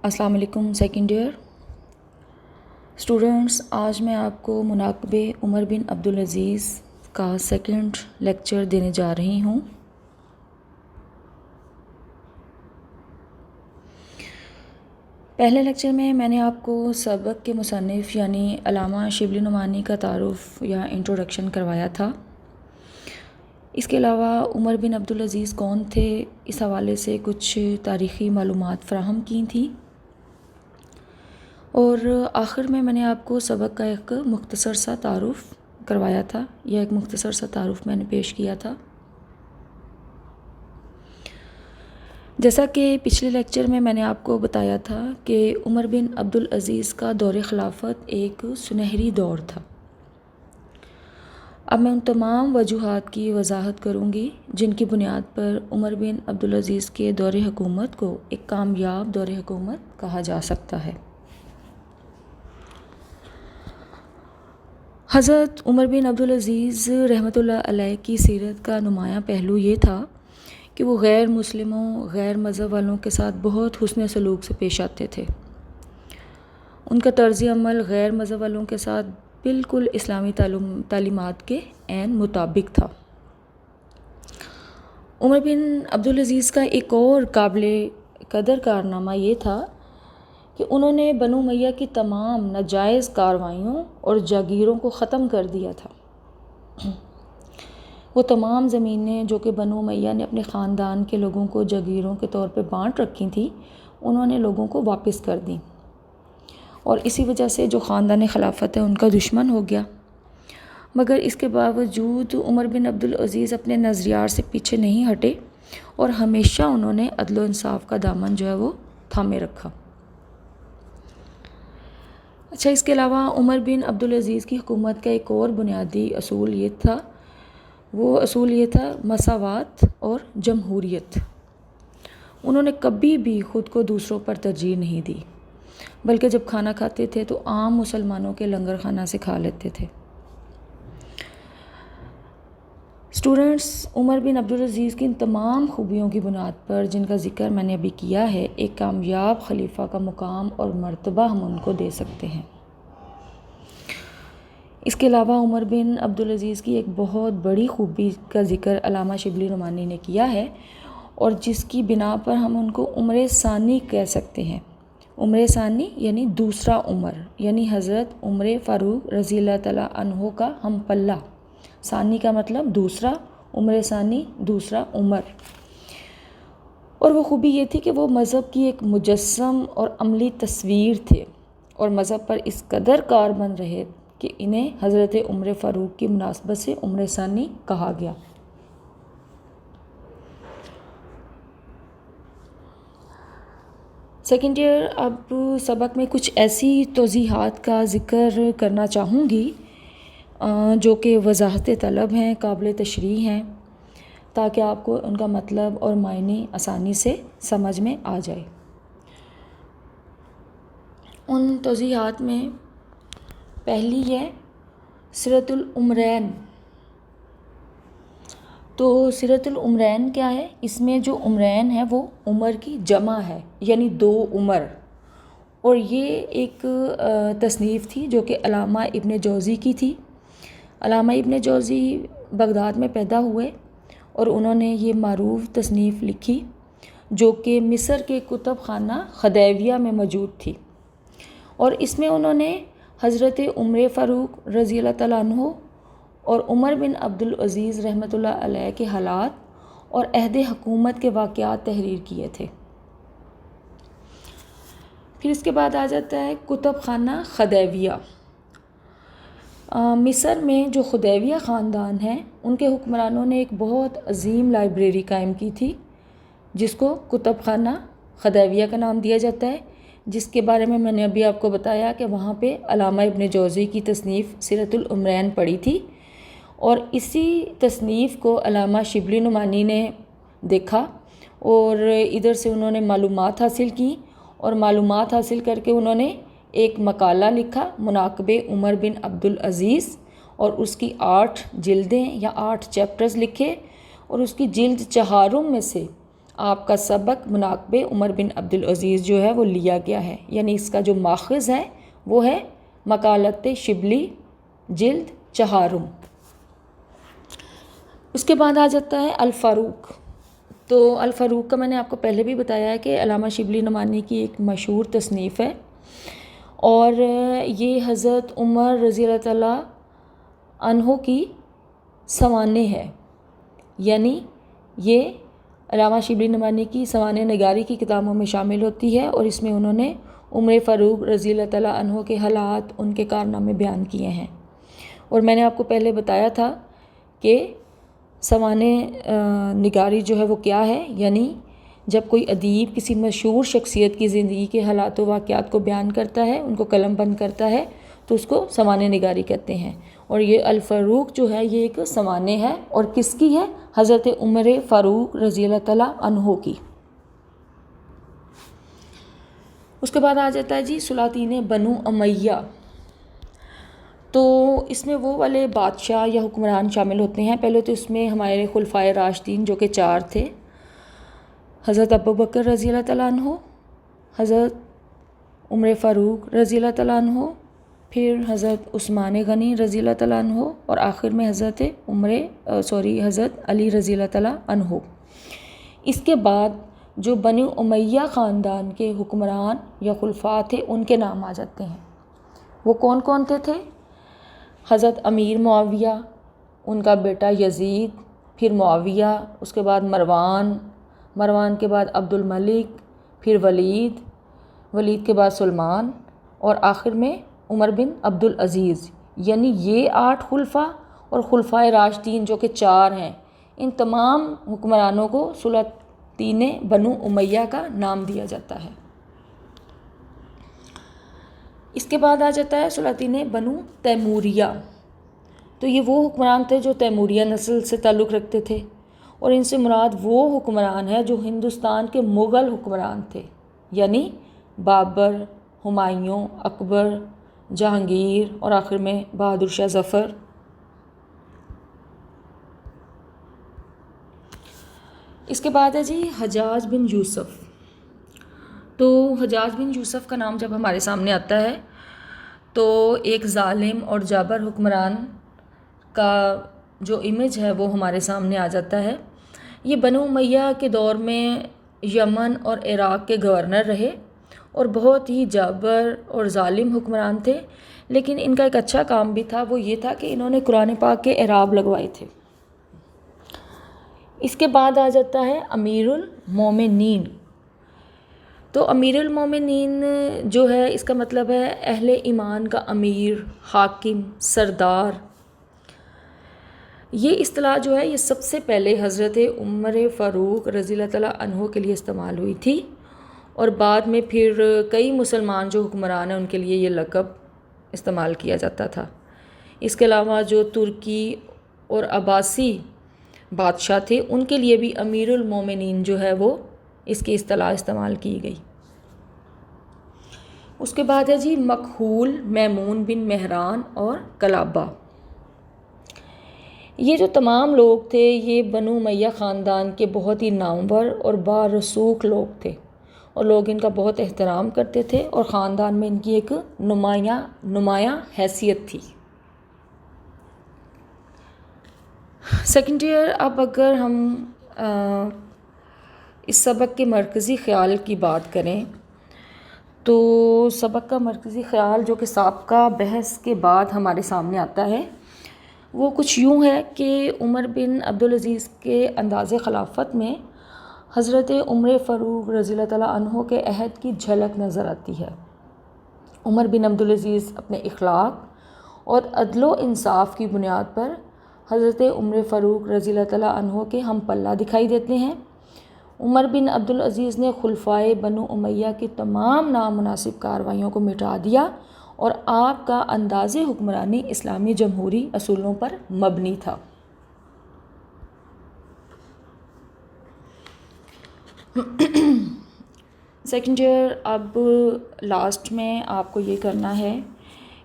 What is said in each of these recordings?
السلام علیکم second year students, آج میں آپ کو مناقبِ عمر بن عبدالعزیز کا سیکنڈ لیکچر دینے جا رہی ہوں۔ پہلے لیکچر میں نے آپ کو سبق کے مصنف یعنی علامہ شبلی نعمانی کا تعارف یا انٹروڈکشن کروایا تھا۔ اس کے علاوہ عمر بن عبدالعزیز کون تھے، اس حوالے سے کچھ تاریخی معلومات فراہم کی تھیں، اور آخر میں نے آپ کو سبق کا ایک مختصر سا تعارف کروایا تھا یا ایک مختصر سا تعارف میں نے پیش کیا تھا۔ جیسا کہ پچھلے لیکچر میں نے آپ کو بتایا تھا کہ عمر بن عبدالعزیز کا دور خلافت ایک سنہری دور تھا۔ اب میں ان تمام وجوہات کی وضاحت کروں گی جن کی بنیاد پر عمر بن عبدالعزیز کے دور حکومت کو ایک کامیاب دور حکومت کہا جا سکتا ہے۔ حضرت عمر بن عبدالعزیز رحمۃ اللہ علیہ کی سیرت کا نمایاں پہلو یہ تھا کہ وہ غیر مسلموں، غیر مذہب والوں کے ساتھ بہت حسن سلوک سے پیش آتے تھے۔ ان کا طرز عمل غیر مذہب والوں کے ساتھ بالکل اسلامی تعلیمات کے عین مطابق تھا۔ عمر بن عبدالعزیز کا ایک اور قابل قدر کارنامہ یہ تھا کہ انہوں نے بنو امیہ کی تمام ناجائز کارروائیوں اور جاگیروں کو ختم کر دیا تھا۔ وہ تمام زمینیں جو کہ بنو امیہ نے اپنے خاندان کے لوگوں کو جاگیروں کے طور پہ بانٹ رکھی تھیں، انہوں نے لوگوں کو واپس کر دیں، اور اسی وجہ سے جو خاندان خلافت ہے ان کا دشمن ہو گیا۔ مگر اس کے باوجود عمر بن عبدالعزیز اپنے نظریات سے پیچھے نہیں ہٹے اور ہمیشہ انہوں نے عدل و انصاف کا دامن جو ہے وہ تھامے رکھا۔ اچھا، اس کے علاوہ عمر بن عبدالعزیز کی حکومت کا ایک اور بنیادی اصول یہ تھا مساوات اور جمہوریت۔ انہوں نے کبھی بھی خود کو دوسروں پر ترجیح نہیں دی، بلکہ جب کھانا کھاتے تھے تو عام مسلمانوں کے لنگر خانہ سے کھا لیتے تھے۔ اسٹوڈنٹس، عمر بن عبدالعزیز کی ان تمام خوبیوں کی بنیاد پر جن کا ذکر میں نے ابھی کیا ہے، ایک کامیاب خلیفہ کا مقام اور مرتبہ ہم ان کو دے سکتے ہیں۔ اس کے علاوہ عمر بن عبدالعزیز کی ایک بہت بڑی خوبی کا ذکر علامہ شبلی نعمانی نے کیا ہے، اور جس کی بنا پر ہم ان کو عمر ثانی کہہ سکتے ہیں۔ عمر ثانی یعنی دوسرا عمر، یعنی حضرت عمر فاروق رضی اللہ تعالیٰ عنہ کا ہم پلہ۔ ثانی کا مطلب دوسرا، عمر ثانی دوسرا عمر۔ اور وہ خوبی یہ تھی کہ وہ مذہب کی ایک مجسم اور عملی تصویر تھے، اور مذہب پر اس قدر کاربند رہے کہ انہیں حضرت عمر فاروق کی مناسبت سے عمر ثانی کہا گیا۔ سیکنڈ ایئر، اب سبق میں کچھ ایسی توضیحات کا ذکر کرنا چاہوں گی جو کہ وضاحت طلب ہیں، قابل تشریح ہیں، تاکہ آپ کو ان کا مطلب اور معنی آسانی سے سمجھ میں آ جائے۔ ان توضیحات میں پہلی ہے سیرۃ العمرین۔ تو سیرۃ العمرین کیا ہے؟ اس میں جو عمرین ہے وہ عمر کی جمع ہے، یعنی 2 عمر، اور یہ ایک تصنیف تھی جو کہ علامہ ابن جوزی کی تھی۔ علامہ ابن جوزی بغداد میں پیدا ہوئے، اور انہوں نے یہ معروف تصنیف لکھی جو کہ مصر کے کتب خانہ خدیویہ میں موجود تھی، اور اس میں انہوں نے حضرت عمر فاروق رضی اللہ تعالیٰ عنہ اور عمر بن عبدالعزیز رحمۃ اللہ علیہ کے حالات اور عہد حکومت کے واقعات تحریر کیے تھے۔ پھر اس کے بعد آ جاتا ہے کتب خانہ خدیویہ۔ مصر میں جو خدیویہ خاندان ہیں، ان کے حکمرانوں نے ایک بہت عظیم لائبریری قائم کی تھی جس کو کتب خانہ خدیویہ کا نام دیا جاتا ہے، جس کے بارے میں نے ابھی آپ کو بتایا کہ وہاں پہ علامہ ابن جوزی کی تصنیف سیرۃ العمرین پڑھی تھی، اور اسی تصنیف کو علامہ شبلی نعمانی نے دیکھا، اور ادھر سے انہوں نے معلومات حاصل کی، اور معلومات حاصل کر کے انہوں نے ایک مقالہ لکھا مناقبِ عمر بن عبدالعزیز، اور اس کی 8 جلدیں یا 8 چیپٹرز لکھے، اور اس کی جلد 4 میں سے آپ کا سبق مناقب عمر بن عبدالعزیز جو ہے وہ لیا گیا ہے، یعنی اس کا جو ماخذ ہے وہ ہے مقالت شبلی جلد 4۔ اس کے بعد آ جاتا ہے الفاروق۔ تو الفاروق کا میں نے آپ کو پہلے بھی بتایا ہے کہ علامہ شبلی نعمانی کی ایک مشہور تصنیف ہے، اور یہ حضرت عمر رضی اللہ تعالیٰ عنہ کی سوانح ہے، یعنی یہ علامہ شبلی نعمانی کی سوانح نگاری کی کتابوں میں شامل ہوتی ہے، اور اس میں انہوں نے عمر فاروق رضی اللہ تعالیٰ عنہ کے حالات، ان کے کارنامے بیان کیے ہیں۔ اور میں نے آپ کو پہلے بتایا تھا کہ سوانح نگاری جو ہے وہ کیا ہے، یعنی جب کوئی ادیب کسی مشہور شخصیت کی زندگی کے حالات و واقعات کو بیان کرتا ہے، ان کو قلم بند کرتا ہے، تو اس کو سوانح نگاری کہتے ہیں۔ اور یہ الفاروق جو ہے یہ ایک سوانح ہے، اور کس کی ہے؟ حضرت عمر فاروق رضی اللہ تعالیٰ عنہ کی۔ اس کے بعد آ جاتا ہے جی سلاطین بنو امیہ۔ تو اس میں وہ والے بادشاہ یا حکمران شامل ہوتے ہیں۔ پہلے تو اس میں ہمارے خلفائے راشدین جو کہ 4 تھے، حضرت ابوبکر رضی اللہ تعالیٰ عنہ، حضرت عمر فاروق رضی اللہ تعالیٰ عنہ، پھر حضرت عثمان غنی رضی اللہ تعالیٰ عنہ، اور آخر میں حضرت حضرت علی رضی اللہ تعالیٰ عنہ۔ اس کے بعد جو بنو امیہ خاندان کے حکمران یا خلفاء تھے ان کے نام آ جاتے ہیں۔ وہ کون کون تھے؟ حضرت امیر معاویہ، ان کا بیٹا یزید، پھر معاویہ، اس کے بعد مروان کے بعد عبد الملک، پھر ولید کے بعد سلمان، اور آخر میں عمر بن عبدالعزیز۔ یعنی یہ 8 خلفاء اور خلفائے راشدین جو کہ 4 ہیں، ان تمام حکمرانوں کو سلاطین بنو امیہ کا نام دیا جاتا ہے۔ اس کے بعد آ جاتا ہے سلاطین بنو تیموریہ۔ تو یہ وہ حکمران تھے جو تیموریہ نسل سے تعلق رکھتے تھے، اور ان سے مراد وہ حکمران ہیں جو ہندوستان کے مغل حکمران تھے، یعنی بابر، ہمایوں، اکبر، جہانگیر، اور آخر میں بہادر شاہ ظفر۔ اس کے بعد ہے جی حجاج بن یوسف۔ تو حجاج بن یوسف کا نام جب ہمارے سامنے آتا ہے تو ایک ظالم اور جابر حکمران کا جو امیج ہے وہ ہمارے سامنے آ جاتا ہے۔ یہ بنو امیہ کے دور میں یمن اور عراق کے گورنر رہے، اور بہت ہی جابر اور ظالم حکمران تھے، لیکن ان کا ایک اچھا کام بھی تھا، وہ یہ تھا کہ انہوں نے قرآن پاک کے اعراب لگوائے تھے۔ اس کے بعد آ جاتا ہے امیر المومنین۔ تو امیر المومنین جو ہے اس کا مطلب ہے اہل ایمان کا امیر، حاکم، سردار۔ یہ اصطلاح جو ہے یہ سب سے پہلے حضرت عمر فاروق رضی اللہ تعالیٰ عنہ کے لیے استعمال ہوئی تھی، اور بعد میں پھر کئی مسلمان جو حکمران ہیں ان کے لیے یہ لقب استعمال کیا جاتا تھا۔ اس کے علاوہ جو ترکی اور عباسی بادشاہ تھے ان کے لیے بھی امیر المومنین جو ہے وہ اس کی اصطلاح استعمال کی گئی۔ اس کے بعد ہے جی مکحول، میمون بن مہران اور کلابہ۔ یہ جو تمام لوگ تھے یہ بنو امیہ خاندان کے بہت ہی نامور اور بارسوخ لوگ تھے، اور لوگ ان کا بہت احترام کرتے تھے، اور خاندان میں ان کی ایک نمایاں حیثیت تھی۔ سیکنڈ ایئر، اب اگر ہم اس سبق کے مرکزی خیال کی بات کریں تو سبق کا مرکزی خیال جو کہ سابقہ بحث کے بعد ہمارے سامنے آتا ہے وہ کچھ یوں ہے کہ عمر بن عبدالعزیز کے انداز خلافت میں حضرت عمر فاروق رضی اللہ تعالیٰ عنہ کے عہد کی جھلک نظر آتی ہے۔ عمر بن عبدالعزیز اپنے اخلاق اور عدل و انصاف کی بنیاد پر حضرت عمر فاروق رضی اللہ تعالیٰ عنہ کے ہم پلہ دکھائی دیتے ہیں۔ عمر بن عبدالعزیز نے خلفائے بنو امیہ کی تمام نامناسب کارروائیوں کو مٹا دیا، اور آپ کا انداز حکمرانی اسلامی جمہوری اصولوں پر مبنی تھا۔ سیکنڈ ایئر، اب لاسٹ میں آپ کو یہ کرنا ہے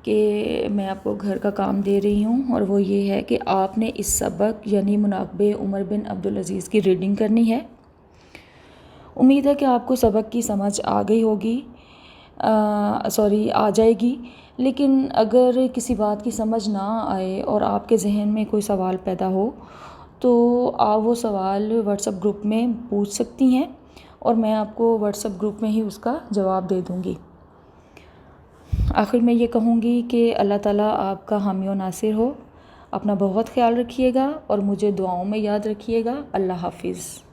کہ میں آپ کو گھر کا کام دے رہی ہوں، اور وہ یہ ہے کہ آپ نے اس سبق یعنی مناقب عمر بن عبدالعزیز کی ریڈنگ کرنی ہے، امید ہے کہ آپ کو سبق کی سمجھ آ گئی ہوگی، آ جائے گی، لیکن اگر کسی بات کی سمجھ نہ آئے اور آپ کے ذہن میں کوئی سوال پیدا ہو تو آپ وہ سوال واٹس ایپ گروپ میں پوچھ سکتی ہیں اور میں آپ کو واٹس ایپ گروپ میں ہی اس کا جواب دے دوں گی۔ آخر میں یہ کہوں گی کہ اللہ تعالیٰ آپ کا حامی و ناصر ہو، اپنا بہت خیال رکھیے گا اور مجھے دعاؤں میں یاد رکھیے گا۔ اللہ حافظ۔